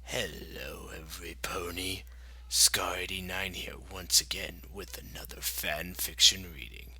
Hello, every pony. Scar89 here once again with another fan fiction reading.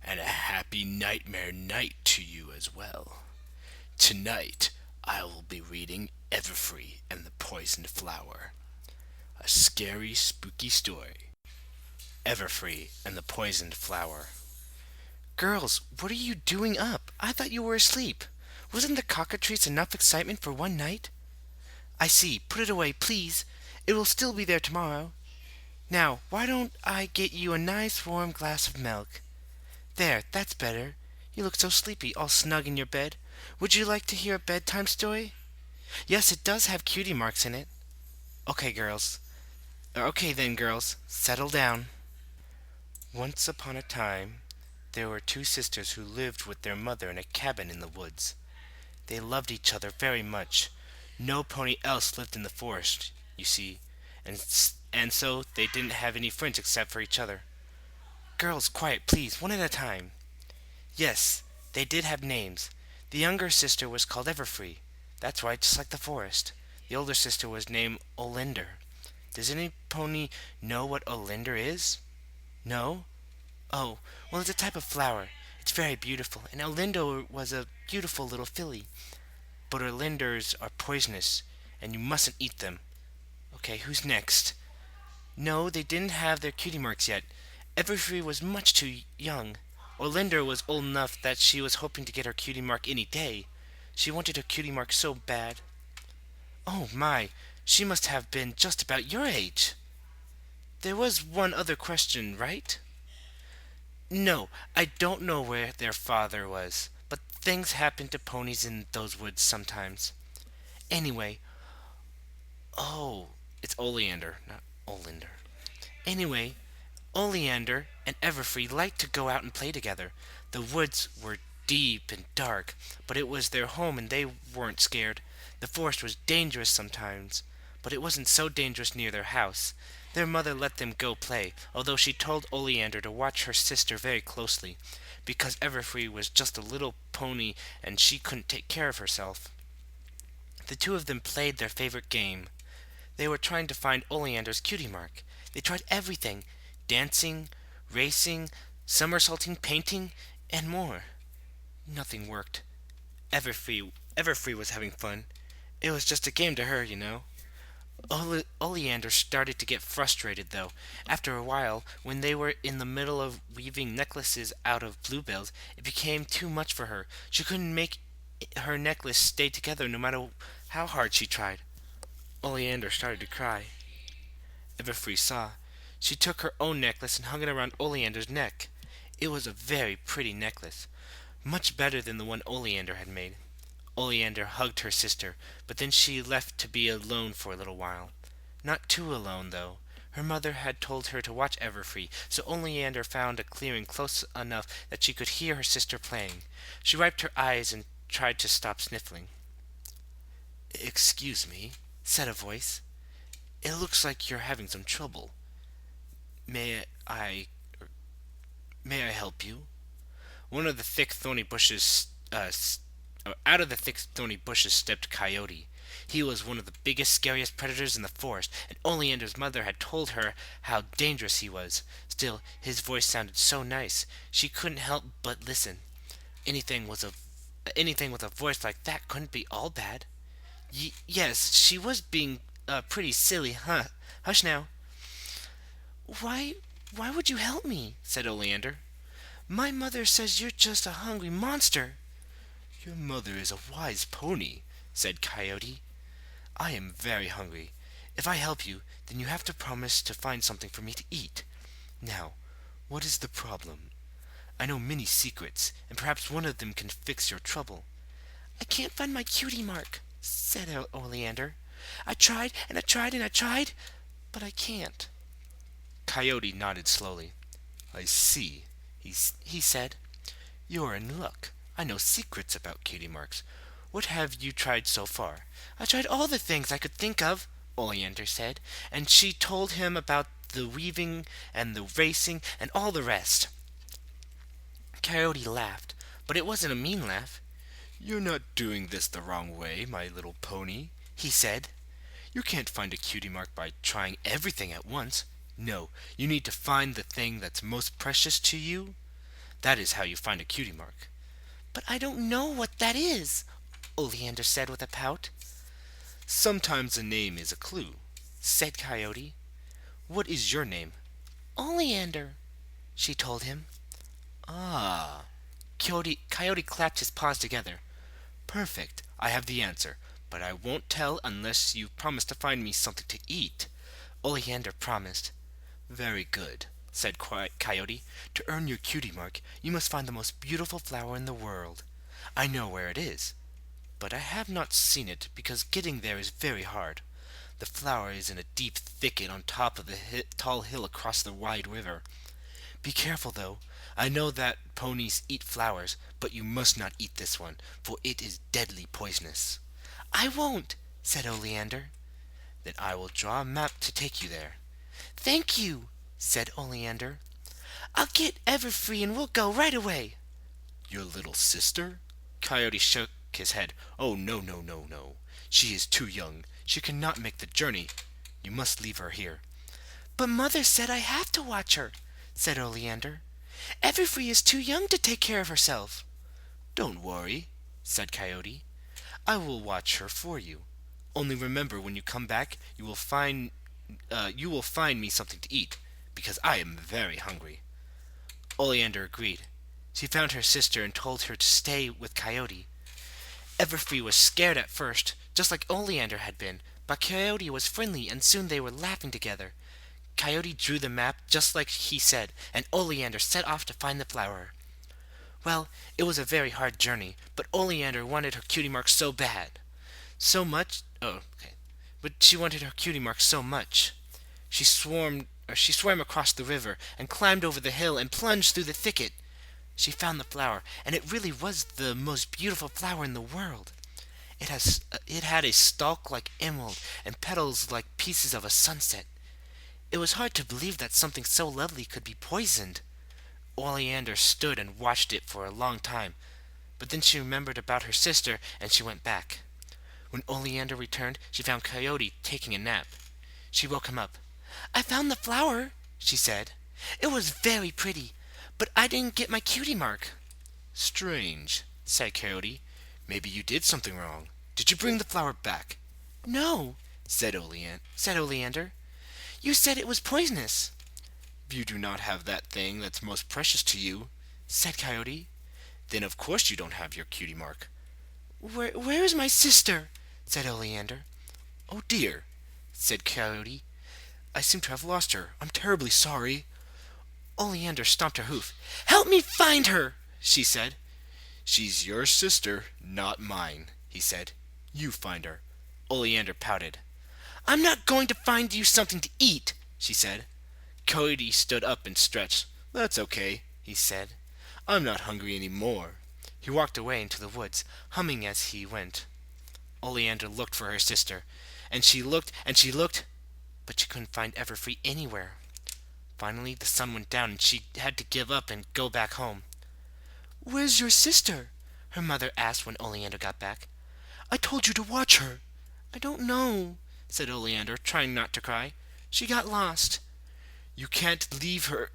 And a happy nightmare night to you as well. Tonight, I will be reading Everfree and the Poisoned Flower. A scary, spooky story. Everfree and the Poisoned Flower. Girls, what are you doing up? I thought you were asleep. Wasn't the cockatrice enough excitement for one night? I see. Put it away, please. It will still be there tomorrow. Now, why don't I get you a nice warm glass of milk? There, that's better. You look so sleepy, all snug in your bed. Would you like to hear a bedtime story? Yes, it does have cutie marks in it. Okay, girls. Okay then, girls. Settle down. Once upon a time, there were two sisters who lived with their mother in a cabin in the woods. They loved each other very much. No pony else lived in the forest, you see, and so they didn't have any friends except for each other. Girls, quiet, please, one at a time. Yes, they did have names. The younger sister was called Everfree. That's right, just like the forest. The older sister was named Olinder. Does any pony know what Olinder is? No? Oh, well, it's a type of flower. It's very beautiful, and Olinder was a beautiful little filly. But Olinders are poisonous, and you mustn't eat them. Okay, who's next? No, they didn't have their cutie marks yet. Everfree was much too young. Olinder was old enough that she was hoping to get her cutie mark any day. She wanted her cutie mark so bad. Oh my, she must have been just about your age. There was one other question, right? No, I don't know where their father was, but things happen to ponies in those woods sometimes. Anyway, oh, it's Oleander, not Olinder. Anyway, Oleander and Everfree liked to go out and play together. The woods were deep and dark, but it was their home and they weren't scared. The forest was dangerous sometimes, but it wasn't so dangerous near their house. Their mother let them go play, although she told Oleander to watch her sister very closely, because Everfree was just a little pony and she couldn't take care of herself. The two of them played their favorite game. They were trying to find Oleander's cutie mark. They tried everything: dancing, racing, somersaulting, painting, and more. Nothing worked. Everfree was having fun. It was just a game to her, you know. Oleander started to get frustrated, though. After a while, when they were in the middle of weaving necklaces out of bluebells, it became too much for her. She couldn't make her necklace stay together no matter how hard she tried. Oleander started to cry. Everfree saw. She took her own necklace and hung it around Oleander's neck. It was a very pretty necklace, much better than the one Oleander had made. Oleander hugged her sister, but then she left to be alone for a little while. Not too alone, though. Her mother had told her to watch Everfree, so Oleander found a clearing close enough that she could hear her sister playing. She wiped her eyes and tried to stop sniffling. "Excuse me," said a voice. "It looks like you're having some trouble. May I may I help you?" One of the thick thorny bushes Out of the thick thorny bushes stepped Coyote. He was one of the biggest, scariest predators in the forest, and Oleander's mother had told her how dangerous he was. Still, his voice sounded so nice, she couldn't help but listen. Anything was a Anything with a voice like that couldn't be all bad. Yes, she was being pretty silly, huh? Hush now. Why, why would you help me? Said Oleander. My mother says you're just a hungry monster. Your mother is a wise pony, said Coyote. I am very hungry. If I help you, then you have to promise to find something for me to eat. Now, what is the problem? I know many secrets, and perhaps one of them can fix your trouble. I can't find my cutie mark, said Oleander. I tried and I tried and I tried, but I can't. Coyote nodded slowly. I see, he said. You're in luck. I know secrets about cutie marks. What have you tried so far? I tried all the things I could think of, Oleander said, and she told him about the weaving and the racing and all the rest. Coyote laughed, but it wasn't a mean laugh. You're not doing this the wrong way, my little pony, he said. You can't find a cutie mark by trying everything at once. No, you need to find the thing that's most precious to you. That is how you find a cutie mark. But I don't know what that is, Oleander said with a pout. Sometimes a name is a clue, said Coyote. What is your name? Oleander, she told him. Ah, Coyote clapped his paws together. perfect. I have the answer, but I won't tell unless you promise to find me something to eat. Oleander promised. Very good, said Coyote. To earn your cutie mark, you must find the most beautiful flower in the world. I know where it is, but I have not seen it because getting there is very hard. The flower is in a deep thicket on top of a tall hill across the wide river. Be careful, though. I know that ponies eat flowers, but you must not eat this one, for it is deadly poisonous. I won't, said Oleander. Then I will draw a map to take you there. Thank you, said Oleander. I'll get Everfree and we'll go right away. Your little sister? Coyote shook his head. Oh, no, no, no, no. She is too young. She cannot make the journey. You must leave her here. But Mother said I have to watch her, said Oleander. Everfree is too young to take care of herself. Don't worry, said Coyote. I will watch her for you. Only remember, when you come back, you will find me something to eat, because I am very hungry. Oleander agreed. She found her sister and told her to stay with Coyote. Everfree was scared at first, just like Oleander had been, but Coyote was friendly and soon they were laughing together. Coyote drew the map just like he said, and Oleander set off to find the flower. Well, it was a very hard journey, but Oleander wanted her cutie mark so bad. But she wanted her cutie mark so much. She swam across the river and climbed over the hill and plunged through the thicket. She found the flower, and it really was the most beautiful flower in the world. It had a stalk like emerald and petals like pieces of a sunset. It was hard to believe that something so lovely could be poisoned. Oleander stood and watched it for a long time, but then she remembered about her sister and she went back. When Oleander returned, she found Coyote taking a nap. She woke him up. I found the flower, she said. It was very pretty, but I didn't get my cutie mark. Strange, said Coyote. Maybe you did something wrong. Did you bring the flower back? No, said Oleander. You said it was poisonous. You do not have that thing that's most precious to you, said Coyote. Then of course you don't have your cutie mark. Where is my sister? Said Oleander. Oh dear, said Coyote. I seem to have lost her. I'm terribly sorry. Oleander stomped her hoof. Help me find her, she said. She's your sister, not mine, he said. You find her. Oleander pouted. I'm not going to find you something to eat, she said. Coyote stood up and stretched. That's okay, he said. I'm not hungry any more. He walked away into the woods, humming as he went. Oleander looked for her sister, and she looked, but she couldn't find Everfree anywhere. Finally, the sun went down, and she had to give up and go back home. Where's your sister? Her mother asked when Oleander got back. I told you to watch her. I don't know, said Oleander, trying not to cry. She got lost. You can't leave her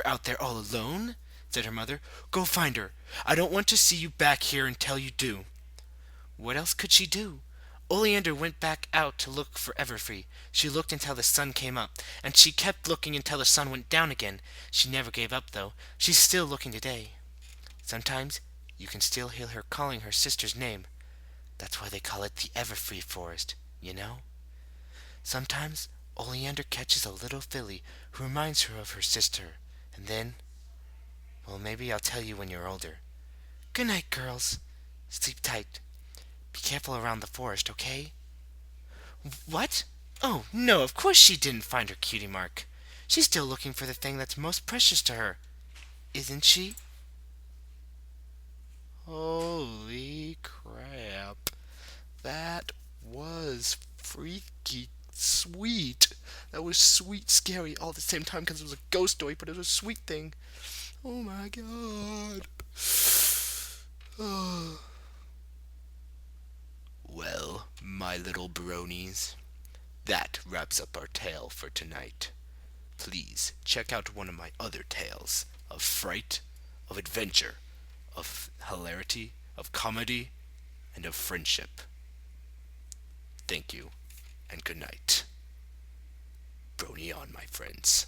out there all alone, said her mother. Go find her. I don't want to see you back here until you do. What else could she do? Oleander went back out to look for Everfree. She looked until the sun came up, and she kept looking until the sun went down again. She never gave up, though. She's still looking today. Sometimes you can still hear her calling her sister's name. That's why they call it the Everfree Forest, you know? Sometimes Oleander catches a little filly who reminds her of her sister, and then, well, maybe I'll tell you when you're older. Good night, girls. Sleep tight. Be careful around the forest, okay? What? Oh, no, of course she didn't find her cutie mark. She's still looking for the thing that's most precious to her. Isn't she? Holy crap. That was freaky sweet. That was sweet, scary all at the same time because it was a ghost story, but it was a sweet thing. Oh my god. Well, my little bronies, That wraps up our tale for tonight. Please check out one of my other tales of fright, of adventure, of hilarity, of comedy, and of friendship. Thank you, and good night. Brony on, my friends.